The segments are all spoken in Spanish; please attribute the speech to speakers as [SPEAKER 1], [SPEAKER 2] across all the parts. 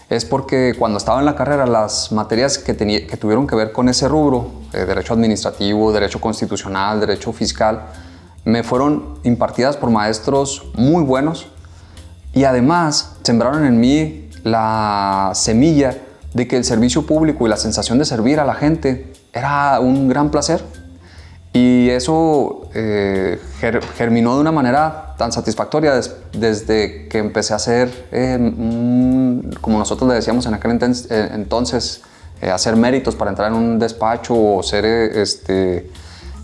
[SPEAKER 1] es porque cuando estaba en la carrera las materias que tuvieron que ver con ese rubro, derecho administrativo, derecho constitucional, derecho fiscal, me fueron impartidas por maestros muy buenos y además sembraron en mí la semilla de que el servicio público y la sensación de servir a la gente era un gran placer. Y eso germinó de una manera tan satisfactoria desde que empecé a hacer, como nosotros le decíamos en aquel entonces, hacer méritos para entrar en un despacho o ser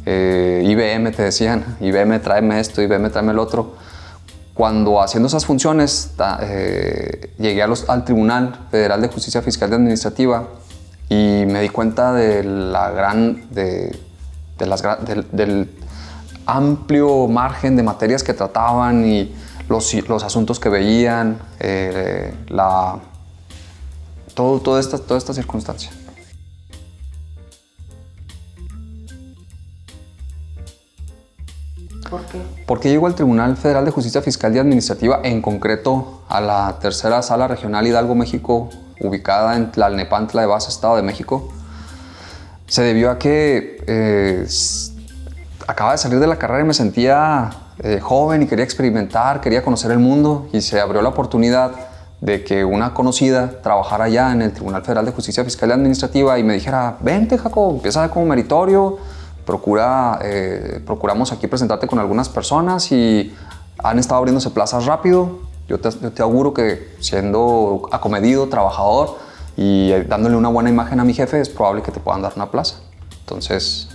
[SPEAKER 1] IBM, te decían, IBM tráeme esto, IBM tráeme el otro. Cuando haciendo esas funciones llegué al Tribunal Federal de Justicia Fiscal y Administrativa y me di cuenta de del amplio margen de materias que trataban y los asuntos que veían, toda esta circunstancia.
[SPEAKER 2] ¿Por qué?
[SPEAKER 1] ¿Por qué llego al Tribunal Federal de Justicia Fiscal y Administrativa, en concreto a la tercera sala regional Hidalgo, México, ubicada en Tlalnepantla de Base, Estado de México? Se debió a que acababa de salir de la carrera y me sentía joven y quería experimentar, quería conocer el mundo, y se abrió la oportunidad de que una conocida trabajara allá en el Tribunal Federal de Justicia Fiscal y Administrativa y me dijera: vente, Jacob, empieza como meritorio, procuramos aquí presentarte con algunas personas y han estado abriéndose plazas rápido. Yo te auguro que siendo acomedido, trabajador y dándole una buena imagen a mi jefe, es probable que te puedan dar una plaza. Entonces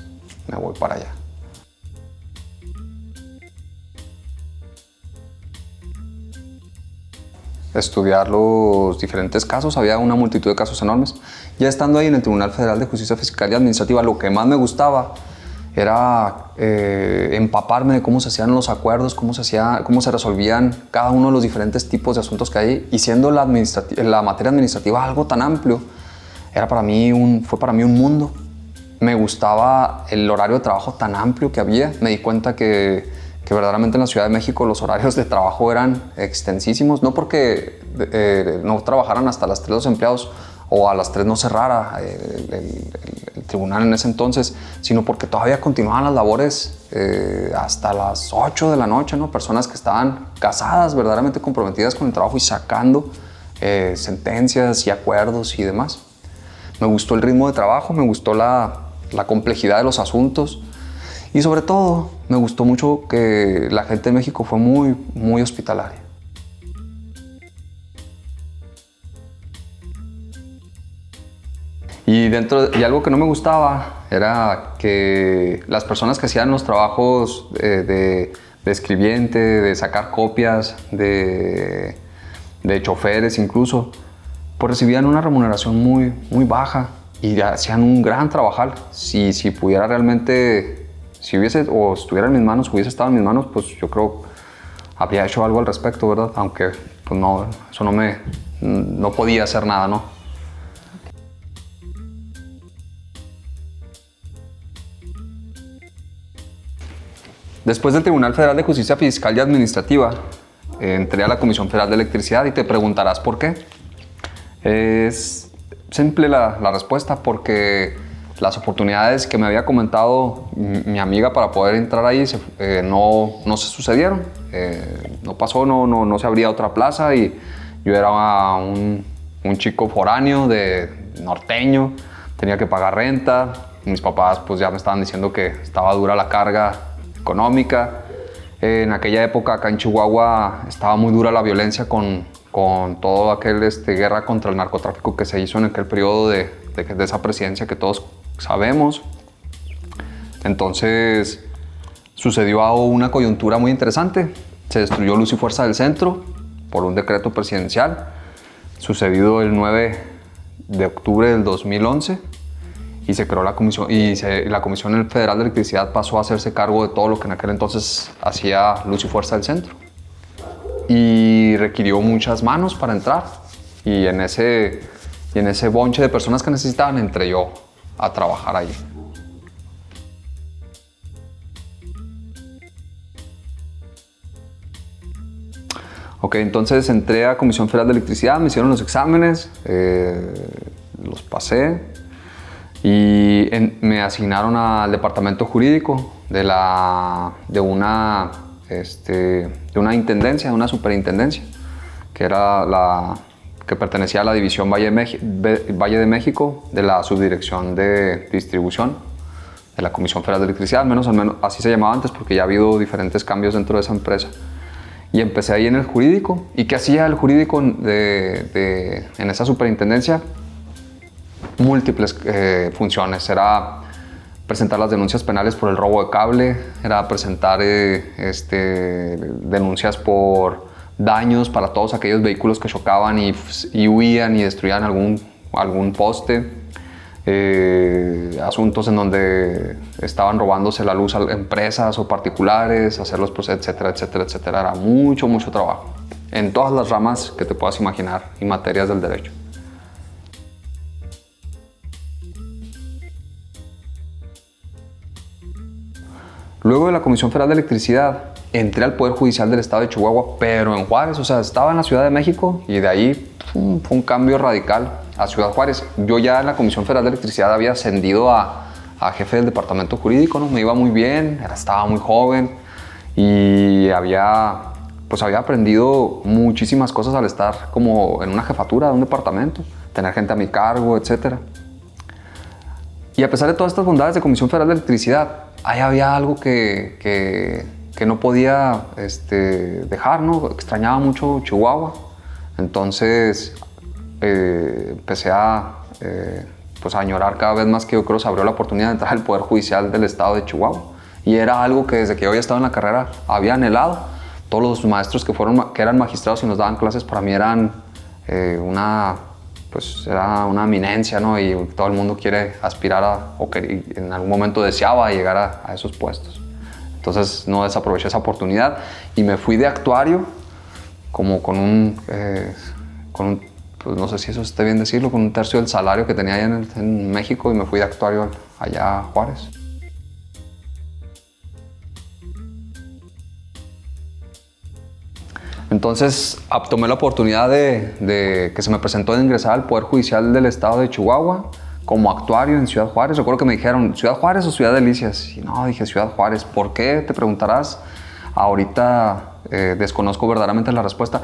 [SPEAKER 1] me voy para allá. Estudiar los diferentes casos, había una multitud de casos enormes. Ya estando ahí en el Tribunal Federal de Justicia Fiscal y Administrativa, lo que más me gustaba era empaparme de cómo se hacían los acuerdos, cómo se resolvían cada uno de los diferentes tipos de asuntos que hay. Y siendo la materia administrativa algo tan amplio, fue para mí un mundo. Me gustaba el horario de trabajo tan amplio que había. Me di cuenta que verdaderamente en la Ciudad de México los horarios de trabajo eran extensísimos, no porque no trabajaran hasta las 3 los empleados o a las 3 no cerrara el tribunal en ese entonces, sino porque todavía continuaban las labores hasta las 8 de la noche, ¿no? Personas que estaban casadas, verdaderamente comprometidas con el trabajo y sacando sentencias y acuerdos y demás. Me gustó el ritmo de trabajo, me gustó la complejidad de los asuntos. Y sobre todo, me gustó mucho que la gente de México fue muy, muy hospitalaria. Y algo que no me gustaba era que las personas que hacían los trabajos de escribiente, de sacar copias, de choferes incluso, pues recibían una remuneración muy, muy baja y hacían un gran trabajal. Si pudiera realmente... Si estuviera en mis manos, hubiese estado en mis manos, pues yo creo habría hecho algo al respecto, ¿verdad? Aunque, pues no, eso no podía hacer nada, ¿no? Después del Tribunal Federal de Justicia Fiscal y Administrativa, entré a la Comisión Federal de Electricidad y te preguntarás por qué. Es simple la respuesta, porque las oportunidades que me había comentado mi amiga para poder entrar ahí no se sucedieron. No pasó, no se abría otra plaza y yo era un chico foráneo norteño, tenía que pagar renta. Mis papás pues ya me estaban diciendo que estaba dura la carga económica. En aquella época acá en Chihuahua estaba muy dura la violencia con todo aquel guerra contra el narcotráfico que se hizo en aquel periodo de esa presidencia que todos sabemos. Entonces sucedió una coyuntura muy interesante. Se destruyó Luz y Fuerza del Centro por un decreto presidencial sucedido el 9 de octubre del 2011 y se creó la comisión, la Comisión Federal de Electricidad pasó a hacerse cargo de todo lo que en aquel entonces hacía Luz y Fuerza del Centro y requirió muchas manos para entrar, y en ese bonche de personas que necesitaban entré yo a trabajar ahí. Ok, entonces entré a Comisión Federal de Electricidad, me hicieron los exámenes, los pasé y me asignaron al departamento jurídico de una intendencia, de una superintendencia, que era que pertenecía a la división Valle de México de la subdirección de distribución de la Comisión Federal de Electricidad, al menos así se llamaba antes, porque ya ha habido diferentes cambios dentro de esa empresa. Y empecé ahí en el jurídico. ¿Y qué hacía el jurídico en esa superintendencia? Múltiples funciones. Era presentar las denuncias penales por el robo de cable, era presentar denuncias por daños para todos aquellos vehículos que chocaban y huían y destruían algún poste. Asuntos en donde estaban robándose la luz a empresas o particulares, hacer los procesos, etcétera, etcétera, etcétera. Era mucho trabajo en todas las ramas que te puedas imaginar y materias del derecho. Luego de la Comisión Federal de Electricidad, entré al Poder Judicial del Estado de Chihuahua, pero en Juárez, o sea, estaba en la Ciudad de México y de ahí fue un cambio radical a Ciudad Juárez. Yo ya en la Comisión Federal de Electricidad había ascendido a jefe del departamento jurídico, ¿no? Me iba muy bien, estaba muy joven y había aprendido muchísimas cosas al estar como en una jefatura de un departamento, tener gente a mi cargo, etc. Y a pesar de todas estas bondades de Comisión Federal de Electricidad, ahí había algo que no podía dejar, ¿no? Extrañaba mucho Chihuahua. Entonces empecé a añorar cada vez más, que yo creo se abrió la oportunidad de entrar al Poder Judicial del Estado de Chihuahua. Y era algo que desde que yo había estado en la carrera había anhelado. Todos los maestros que eran magistrados y nos daban clases, para mí eran era una eminencia, ¿no? Y todo el mundo quiere aspirar o que en algún momento deseaba llegar a esos puestos. Entonces no desaproveché esa oportunidad y me fui de actuario como con pues no sé si eso esté bien decirlo, con un tercio del salario que tenía allá en México, y me fui de actuario allá a Juárez. Entonces tomé la oportunidad de que se me presentó de ingresar al Poder Judicial del Estado de Chihuahua como actuario en Ciudad Juárez. Recuerdo que me dijeron, ¿Ciudad Juárez o Ciudad Delicias? Y no, dije Ciudad Juárez. ¿Por qué? Te preguntarás. Ahorita desconozco verdaderamente la respuesta,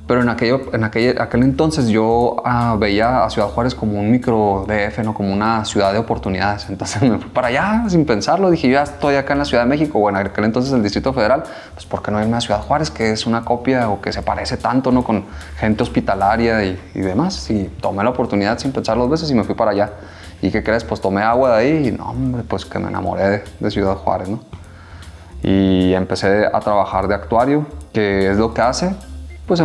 [SPEAKER 1] pero en aquel entonces yo veía a Ciudad Juárez como un micro DF, ¿no? Como una ciudad de oportunidades. Entonces me fui para allá sin pensarlo. Dije, yo ya estoy acá en la Ciudad de México, o en aquel entonces el Distrito Federal, pues ¿por qué no irme a Ciudad Juárez, que es una copia o que se parece tanto, ¿no? Con gente hospitalaria y demás? Y tomé la oportunidad sin pensar dos veces y me fui para allá. ¿Y qué crees? Pues tomé agua de ahí y no, hombre, pues que me enamoré de Ciudad Juárez, ¿no? Y empecé a trabajar de actuario, que es lo que hace, pues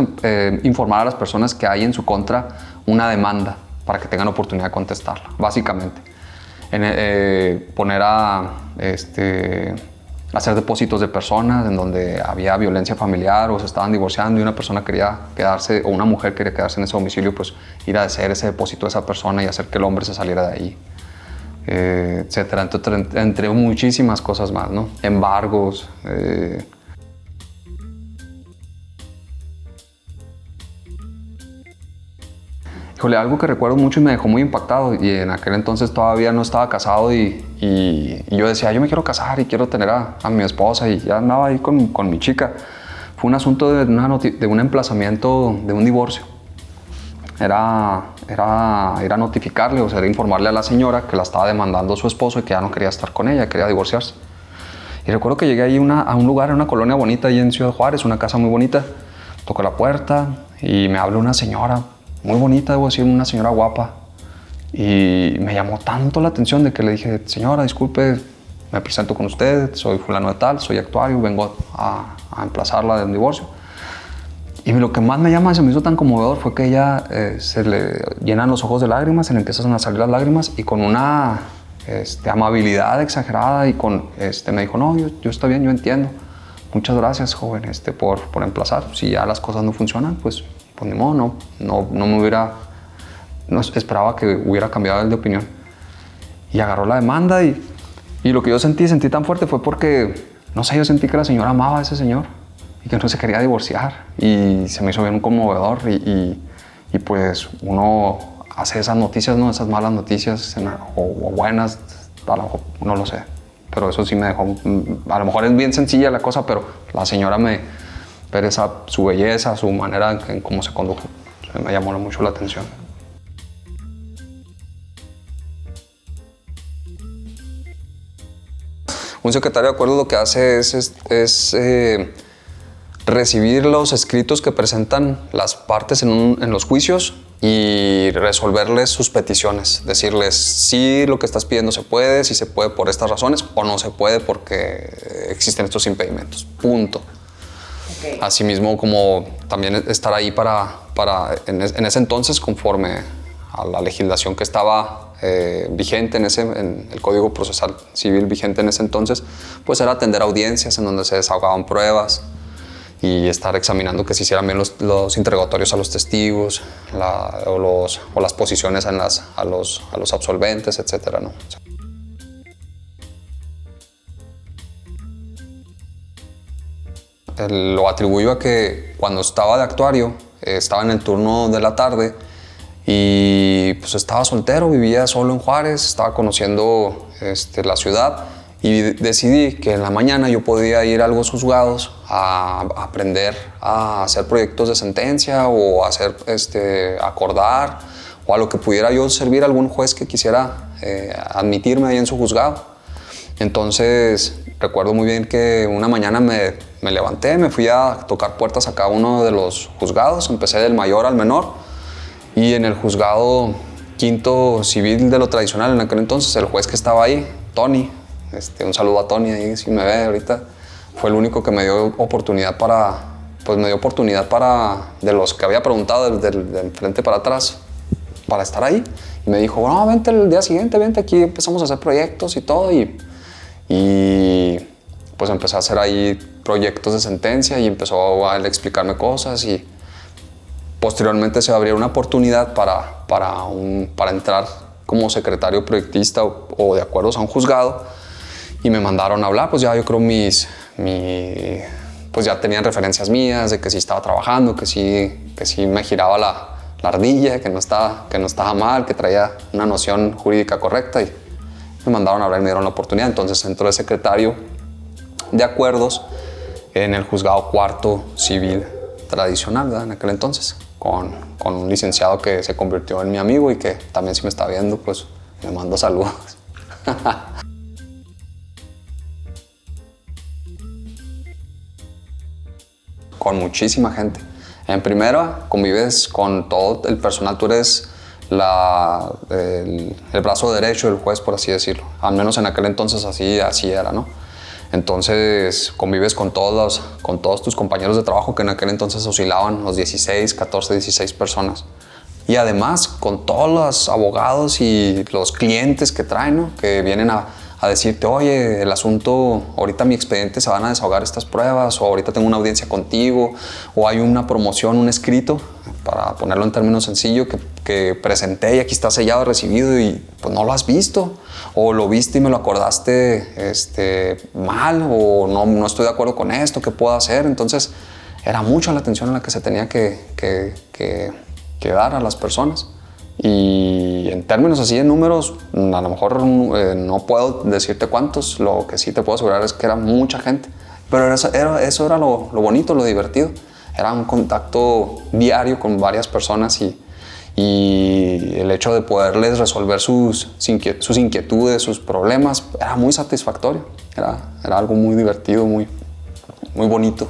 [SPEAKER 1] informar a las personas que hay en su contra una demanda para que tengan oportunidad de contestarla, básicamente. Poner hacer depósitos de personas en donde había violencia familiar o se estaban divorciando y una persona quería quedarse, o una mujer quería quedarse en ese domicilio, pues ir a hacer ese depósito de esa persona y hacer que el hombre se saliera de ahí, etcétera. Entonces, entre muchísimas cosas más, ¿no? Embargos. Híjole, algo que recuerdo mucho y me dejó muy impactado, y en aquel entonces todavía no estaba casado y yo decía, yo me quiero casar y quiero tener a mi esposa, y ya andaba ahí con mi chica. Fue un asunto de un emplazamiento de un divorcio. Era ir a notificarle, o sea, era informarle a la señora que la estaba demandando su esposo y que ya no quería estar con ella, quería divorciarse. Y recuerdo que llegué ahí a un lugar, en una colonia bonita ahí en Ciudad Juárez, una casa muy bonita. Toco la puerta y me habla una señora muy bonita, debo decir, una señora guapa. Y me llamó tanto la atención de que le dije, señora, disculpe, me presento con usted, soy fulano de tal, soy actuario, vengo a emplazarla de un divorcio. Y lo que más me llama y se me hizo tan conmovedor fue que ella se le llenan los ojos de lágrimas, se le empiezan a salir las lágrimas, y con una amabilidad exagerada y me dijo, no, yo estoy bien, yo entiendo. Muchas gracias, joven, por emplazar. Si ya las cosas no funcionan, pues ni modo, no esperaba que hubiera cambiado de opinión. Y agarró la demanda y lo que yo sentí tan fuerte fue porque, no sé, yo sentí que la señora amaba a ese señor. y que no se quería divorciar. Y se me hizo bien conmovedor y pues uno hace esas noticias, ¿no? Esas malas noticias o buenas, a lo mejor, no lo sé. Pero eso sí me dejó, a lo mejor es bien sencilla la cosa, pero la señora ver su belleza, su manera en cómo se condujo, me llamó mucho la atención. Un secretario de acuerdo lo que hace es recibir los escritos que presentan las partes en los juicios y resolverles sus peticiones. Decirles si lo que estás pidiendo se puede, si se puede por estas razones o no se puede porque existen estos impedimentos. Punto. Okay. Asimismo, como también estar ahí en ese entonces, conforme a la legislación que estaba vigente en el Código Procesal Civil vigente en ese entonces, pues era atender audiencias en donde se desahogaban pruebas y estar examinando que se hicieran bien los interrogatorios a los testigos o las posiciones a los absolventes, etcétera, ¿no? Lo atribuyo a que cuando estaba de actuario, estaba en el turno de la tarde y pues estaba soltero, vivía solo en Juárez, estaba conociendo la ciudad y decidí que en la mañana yo podía ir a los juzgados a aprender a hacer proyectos de sentencia o hacer acordar o a lo que pudiera yo servir a algún juez que quisiera admitirme ahí en su juzgado. Entonces recuerdo muy bien que una mañana me levanté, me fui a tocar puertas a cada uno de los juzgados, empecé del mayor al menor y en el juzgado quinto civil de lo tradicional en aquel entonces, el juez que estaba ahí, Tony, un saludo a Tony ahí si me ve ahorita, fue el único que me dio oportunidad de los que había preguntado del frente para atrás, para estar ahí. Y me dijo, no, vente el día siguiente, vente aquí, empezamos a hacer proyectos y todo. Y pues empecé a hacer ahí proyectos de sentencia y empezó a explicarme cosas y posteriormente se abrió una oportunidad para entrar como secretario proyectista o de acuerdos a un juzgado y me mandaron a hablar, pues ya yo creo pues ya tenían referencias mías de que sí estaba trabajando, que sí me giraba la ardilla, que no estaba mal, que traía una noción jurídica correcta y me mandaron a hablar y me dieron la oportunidad. Entonces entró de secretario de acuerdos en el juzgado cuarto civil tradicional, ¿verdad? En aquel entonces, con un licenciado que se convirtió en mi amigo y que también si me está viendo, pues me mando saludos. Con muchísima gente. En primera, convives con todo el personal, tú eres el brazo derecho del juez, por así decirlo. Al menos en aquel entonces así era, ¿no? Entonces convives con todos tus compañeros de trabajo que en aquel entonces oscilaban los 14, 16 personas. Y además con todos los abogados y los clientes que traen, ¿no? Que vienen a decirte, oye, el asunto, ahorita mi expediente se van a desahogar estas pruebas, o ahorita tengo una audiencia contigo, o hay una promoción, un escrito, para ponerlo en términos sencillos, que presenté y aquí está sellado, recibido, y pues no lo has visto, o lo viste y me lo acordaste mal, o no estoy de acuerdo con esto, ¿qué puedo hacer? Entonces era mucha la atención en la que se tenía que dar a las personas. Y en términos así de números, a lo mejor no puedo decirte cuántos, lo que sí te puedo asegurar es que era mucha gente. Pero eso era lo bonito, lo divertido. Era un contacto diario con varias personas y el hecho de poderles resolver sus inquietudes, sus problemas, era muy satisfactorio. Era algo muy divertido, muy bonito.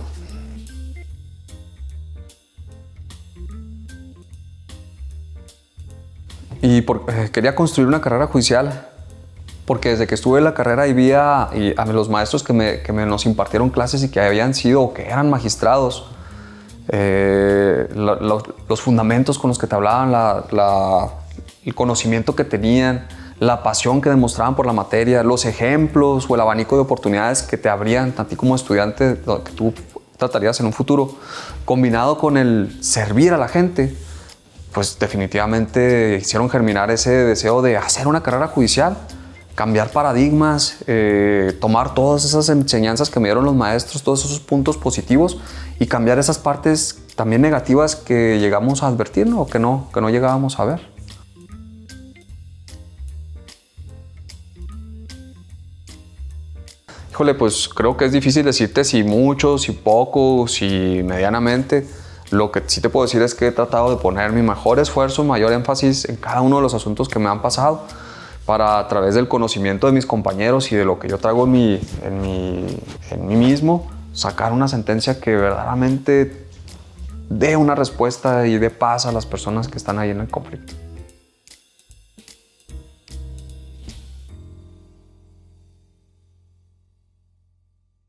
[SPEAKER 1] Y quería construir una carrera judicial porque desde que estuve en la carrera y vi a los maestros que nos impartieron clases y que habían sido o que eran magistrados, los fundamentos con los que te hablaban, el conocimiento que tenían, la pasión que demostraban por la materia, los ejemplos o el abanico de oportunidades que te abrían a ti como estudiante que tú tratarías en un futuro, combinado con el servir a la gente, pues definitivamente hicieron germinar ese deseo de hacer una carrera judicial. cambiar paradigmas, tomar todas esas enseñanzas que me dieron los maestros, todos esos puntos positivos y cambiar esas partes también negativas que llegamos a advertir, ¿no? O que no llegábamos a ver. Híjole, pues creo que es difícil decirte si mucho, si poco, si medianamente. Lo que sí te puedo decir es que he tratado de poner mi mejor esfuerzo, mayor énfasis en cada uno de los asuntos que me han pasado para, a través del conocimiento de mis compañeros y de lo que yo traigo en mí mismo, sacar una sentencia que verdaderamente dé una respuesta y dé paz a las personas que están ahí en el conflicto.